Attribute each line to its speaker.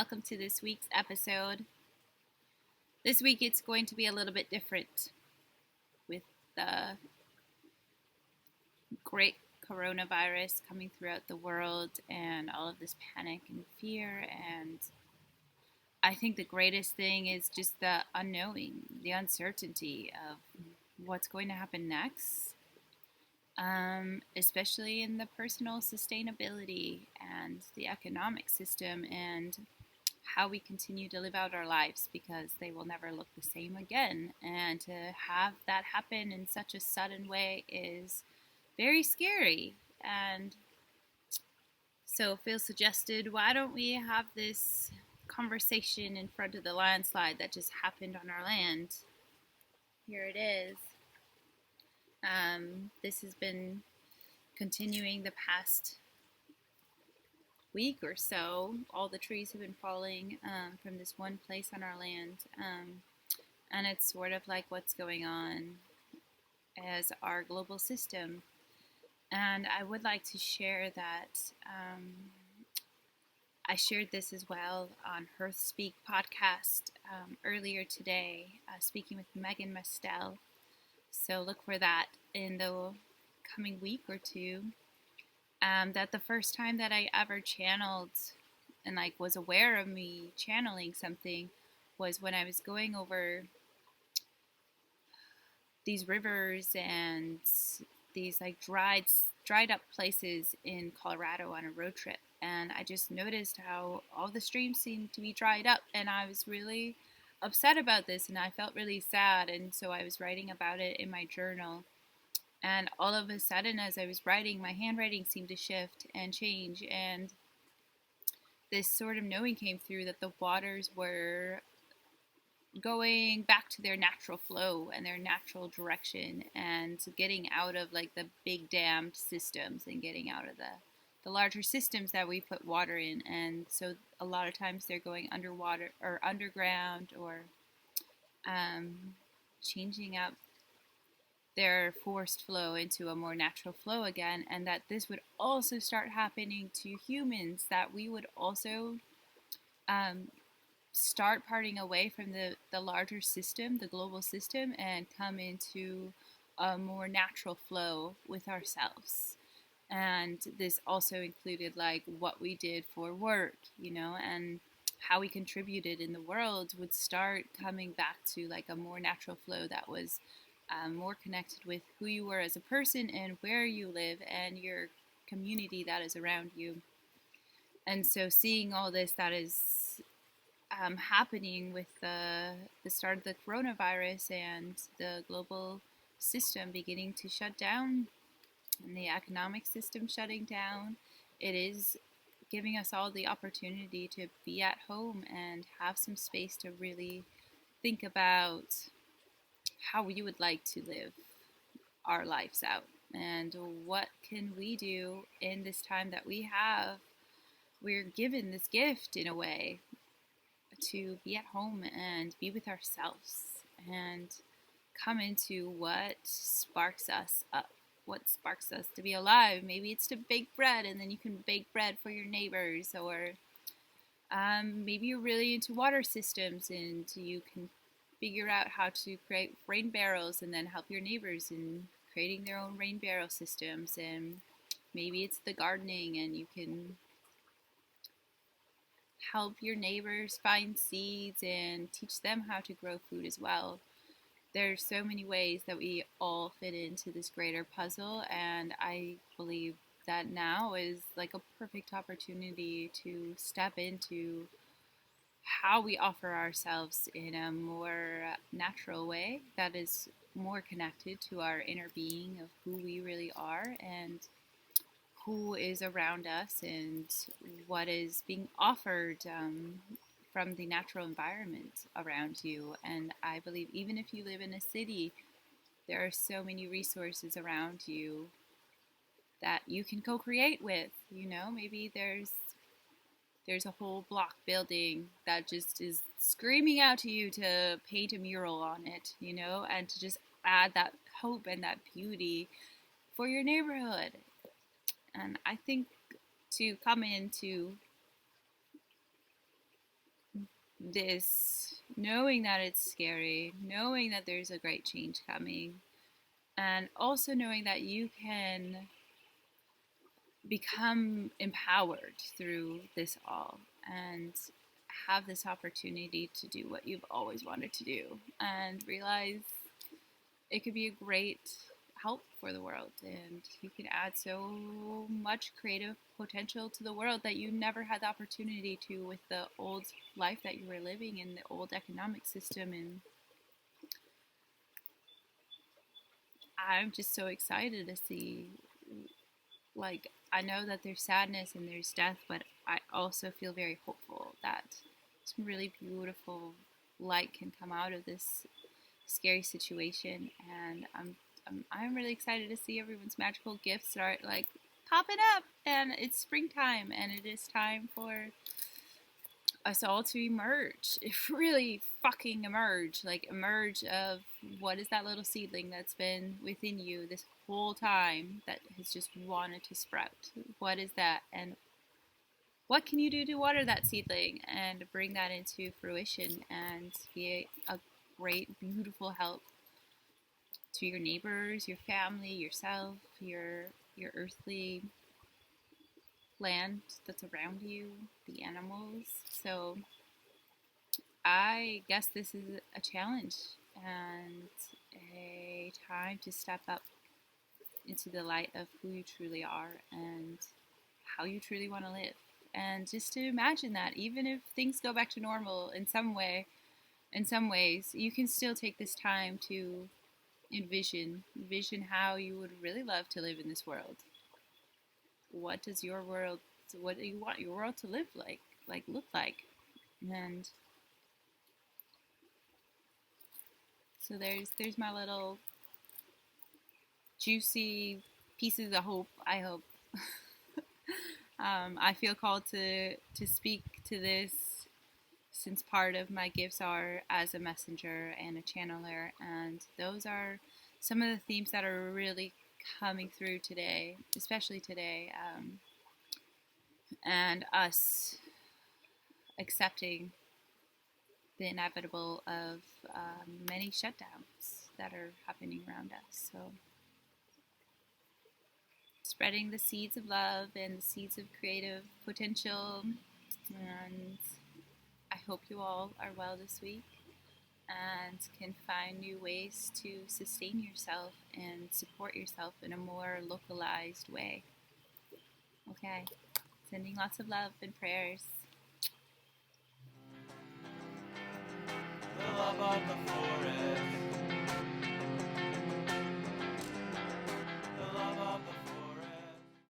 Speaker 1: welcome to this week's episode. This week it's going to be a little bit different with the great coronavirus coming throughout the world and all of this panic and fear. And I think the greatest thing is just the unknowing, the uncertainty of what's going to happen next. Especially in the personal sustainability and the economic system and how we continue to live out our lives, because they will never look the same again. And to have that happen in such a sudden way is very scary. And so Phil suggested, why don't we have this conversation in front of the landslide that just happened on our land? Here it is. This has been continuing the past week or so. All the trees have been falling from this one place on our land, and it's sort of like what's going on as our global system. And I would like to share that I shared this as well on Hearthspeak Podcast earlier today, speaking with Megan Mestel. So look for that in the coming week or two. That the first time that I ever channeled and was aware of me channeling something was when I was going over these rivers and these dried up places in Colorado on a road trip. And I just noticed how all the streams seemed to be dried up, and I was really upset about this, and I felt really sad. And so I was writing about it in my journal. And all of a sudden, as I was writing, my handwriting seemed to shift and change. And this sort of knowing came through that the waters were going back to their natural flow and their natural direction, and getting out of the big dammed systems and getting out of the larger systems that we put water in. And so a lot of times they're going underwater or underground, or changing up their forced flow into a more natural flow again. And that this would also start happening to humans, that we would also start parting away from the larger system, the global system, and come into a more natural flow with ourselves. And this also included what we did for work, and how we contributed in the world would start coming back to a more natural flow that was more connected with who you were as a person and where you live and your community that is around you. And so seeing all this that is happening with the start of the coronavirus and the global system beginning to shut down and the economic system shutting down, it is giving us all the opportunity to be at home and have some space to really think about how we would like to live our lives out, and what can we do in this time that we have. We're given this gift in a way to be at home and be with ourselves and come into what sparks us up, what sparks us to be alive. Maybe it's to bake bread, and then you can bake bread for your neighbors, or maybe you're really into water systems and you can figure out how to create rain barrels and then help your neighbors in creating their own rain barrel systems. And maybe it's the gardening, and you can help your neighbors find seeds and teach them how to grow food as well. There's so many ways that we all fit into this greater puzzle, and I believe that now is a perfect opportunity to step into how we offer ourselves in a more natural way that is more connected to our inner being of who we really are and who is around us and what is being offered from the natural environment around you. And I believe even if you live in a city, there are so many resources around you that you can co-create with. Maybe there's a whole block building that just is screaming out to you to paint a mural on it, and to just add that hope and that beauty for your neighborhood. And I think to come into this, knowing that it's scary, knowing that there's a great change coming, and also knowing that you can become empowered through this all and have this opportunity to do what you've always wanted to do and realize it could be a great help for the world, and you can add so much creative potential to the world that you never had the opportunity to with the old life that you were living in, the old economic system. And I'm just so excited to see, like, I know that there's sadness and there's death, but I also feel very hopeful that some really beautiful light can come out of this scary situation. And I'm really excited to see everyone's magical gifts start like popping up. And it's springtime, and it is time for us all to emerge, really fucking emerge, like emerge of what is that little seedling that's been within you this whole time that has just wanted to sprout. What is that, and what can you do to water that seedling and bring that into fruition and be a great, beautiful help to your neighbors, your family, yourself, your earthly land that's around you, the animals. So I guess this is a challenge and a time to step up into the light of who you truly are and how you truly want to live. And just to imagine that even if things go back to normal in some ways, you can still take this time to envision how you would really love to live in this world. What does your world, what do you want your world to live like look like? And so there's my little juicy pieces of hope. I hope. I feel called to speak to this since part of my gifts are as a messenger and a channeler, and those are some of the themes that are really coming through today, especially today, and us accepting the inevitable of many shutdowns that are happening around us. So spreading the seeds of love and the seeds of creative potential, and I hope you all are well this week and can find new ways to sustain yourself and support yourself in a more localized way. Okay, sending lots of love and prayers.